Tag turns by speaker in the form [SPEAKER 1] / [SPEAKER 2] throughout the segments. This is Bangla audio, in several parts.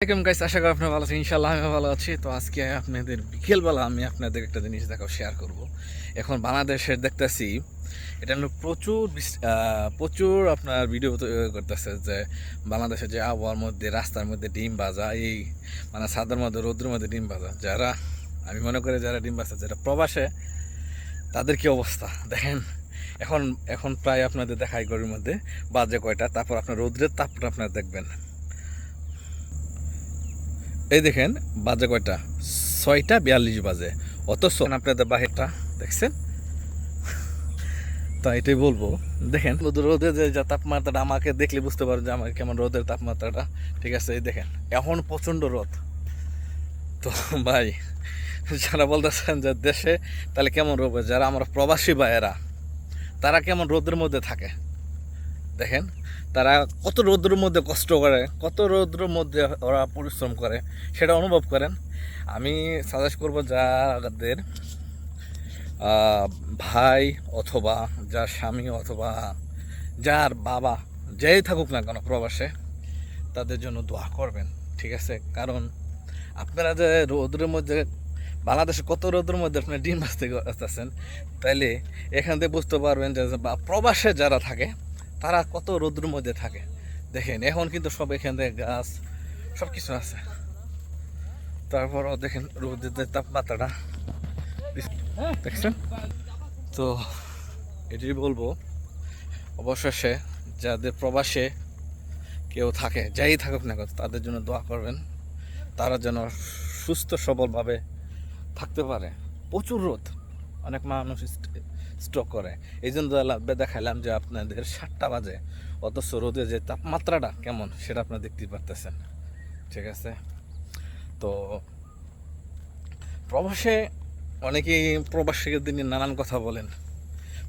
[SPEAKER 1] আসসালামাইকুম গাইস, আশা করি আপনারা ভালো আছেন। ইনশাআল্লাহ আমি ভালো আছি। তো আজকে আপনাদের বিকেলবেলা আমি আপনাদের একটা জিনিস দেখাও শেয়ার করব। এখন বাংলাদেশের দেখতেছি এটা হলো প্রচুর আপনার ভিডিও করতেছে যে বাংলাদেশের যে আবহাওয়ার মধ্যে রাস্তার মধ্যে ডিম ভাজা, এই মানে ছাদের মধ্যে রোদ্রের মধ্যে ডিম ভাজা, যারা আমি মনে করি যারা ডিম ভাজা যারা প্রবাসে তাদের কি অবস্থা দেখেন। এখন এখন প্রায় আপনাদের দেখাই গরমের মধ্যে বাজে কয়টা, তারপর আপনার রোদ্রের তাপটা আপনার দেখবেন। এই দেখেন বাজে কয়টা, 6টা 42 বাজে, অথচ আপনাদের বাহিরটা দেখছেন। তো এটাই বলবো, দেখেন রোদের যে তাপমাত্রাটা আমাকে দেখলে বুঝতে পারেন যে আমার কেমন রোদের তাপমাত্রাটা। ঠিক আছে, এই দেখেন এখন প্রচণ্ড রোদ। তো ভাই, যারা বলতেছেন যে দেশে তাহলে কেমন রোদ, যারা আমরা প্রবাসী ভাইয়েরা তারা কেমন রোদের মধ্যে থাকে দেখেন। তারা কত রৌদ্রের মধ্যে কষ্ট করে, কত রৌদ্রের মধ্যে ওরা পরিশ্রম করে, সেটা অনুভব করেন। আমি সাজেস্ট করবো যাদের ভাই অথবা যার স্বামী অথবা যার বাবা যেই থাকুক না কেন প্রবাসে, তাদের জন্য দোয়া করবেন। ঠিক আছে, কারণ আপনারা যে রৌদ্রের মধ্যে বাংলাদেশে কত রৌদ্রের মধ্যে আপনার ডিম ভাজতে আসতেছেন, তাইলে এখান থেকে বুঝতে পারবেন যে প্রবাসে যারা থাকে তারা কত রৌদ্রের মধ্যে থাকে। দেখেন এখন কিন্তু সব এখান থেকে গাছ সব কিছু আছে, তারপরও দেখেন রোদের তাপমাত্রাটা দেখছেন। তো এটাই বলবো, অবশেষে যাদের প্রবাসে কেউ থাকে, যাই থাকুক না কেন, তাদের জন্য দোয়া করবেন, তারা যেন সুস্থ সবলভাবে থাকতে পারে। প্রচুর রোদ, অনেক মানুষ স্ট্রোক করে। এই জন্য দেখালাম যে আপনাদের 7টা বাজে, অথচ রোদের যে তাপমাত্রাটা কেমন সেটা আপনারা দেখতেই পারতেছেন। ঠিক আছে, তো প্রবাসে অনেকেই প্রবাসীদের দিনে নানান কথা বলেন,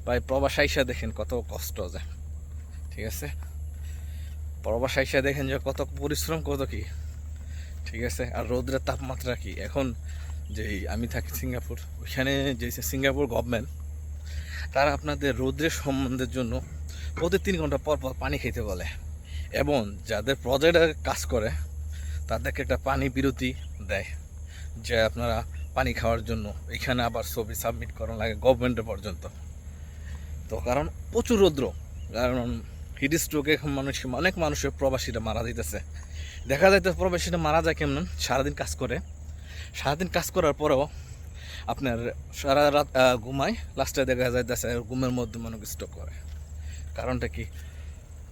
[SPEAKER 1] ভাই প্রবাস আইসা দেখেন কত কষ্ট যায়। ঠিক আছে, প্রবাস আইসা দেখেন যে কত পরিশ্রম, কত কি। ঠিক আছে, আর রোদের তাপমাত্রা কি এখন। যে আমি থাকি সিঙ্গাপুর, ওইখানে যে সিঙ্গাপুর গভর্নমেন্ট তারা আপনাদের রৌদ্রের সম্বন্ধের জন্য প্রতি 3 ঘন্টা পর পর পানি খেতে বলে, এবং যাদের প্রজেক্টে কাজ করে তাদেরকে একটা পানি বিরতি দেয়, যে আপনারা পানি খাওয়ার জন্য। এখানে আবার ছবি সাবমিট করানো লাগে গভর্নমেন্টের পর্যন্ত। তো কারণ প্রচুর রৌদ্র, কারণ হিট স্ট্রোকে অনেক মানুষের প্রবাসীরা মারা দিতেছে। দেখা যায় তো প্রবাসীরা মারা যায় কেমন, সারাদিন কাজ করে, সারাদিন কাজ করার পরেও আপনার সারা রাত ঘুমায়, লাস্টে দেখা যাইতেছে ঘুমের মধ্যে মনে স্ট্রোক করে। কারণটা কি?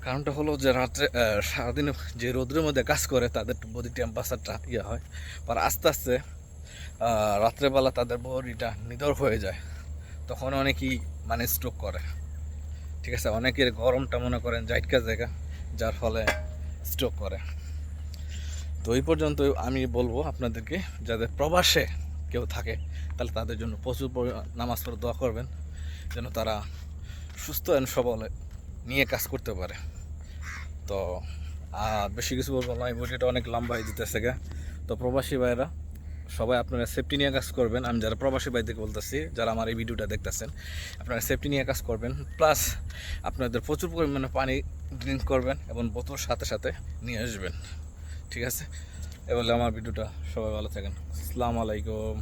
[SPEAKER 1] কারণটা হলো যে রাত্রে সারাদিন যে রোদ্রের মধ্যে কাজ করে তাদের বডি টেম্পারেচারটা হয়, আর আস্তে আস্তে রাত্রেবেলা তাদের বডিটা নিদর হয়ে যায়, তখন অনেকেই মানে স্ট্রোক করে। ঠিক আছে, অনেকের গরমটা মনে করেন জায়গা জায়গা, যার ফলে স্ট্রোক করে। তো এই পর্যন্ত আমি বলবো আপনাদেরকে, যাদের প্রবাসে কেউ থাকে তাহলে তাদের জন্য প্রচুর নামাজ পড়ে দোয়া করবেন, যেন তারা সুস্থ এবং সবল নিয়ে কাজ করতে পারে। তো বেশি কিছু বলবো না, এই ভিডিওটা অনেক লম্বা হয়ে যেতেছে গা। তো প্রবাসী ভাইরা সবাই আপনারা সেফটি নিয়ে কাজ করবেন। আমি যারা প্রবাসী ভাইদেরকে বলতেছি, যারা আমার এই ভিডিওটা দেখতেছেন, আপনারা সেফটি নিয়ে কাজ করবেন, প্লাস আপনাদের প্রচুর পরিমাণে পানি ড্রিঙ্ক করবেন এবং বোতল সাথে সাথে নিয়ে আসবেন। ঠিক আছে, এ বলে আমার ভিডিওটা, সবাই ভালো থাকেন। আসসালামু আলাইকুম।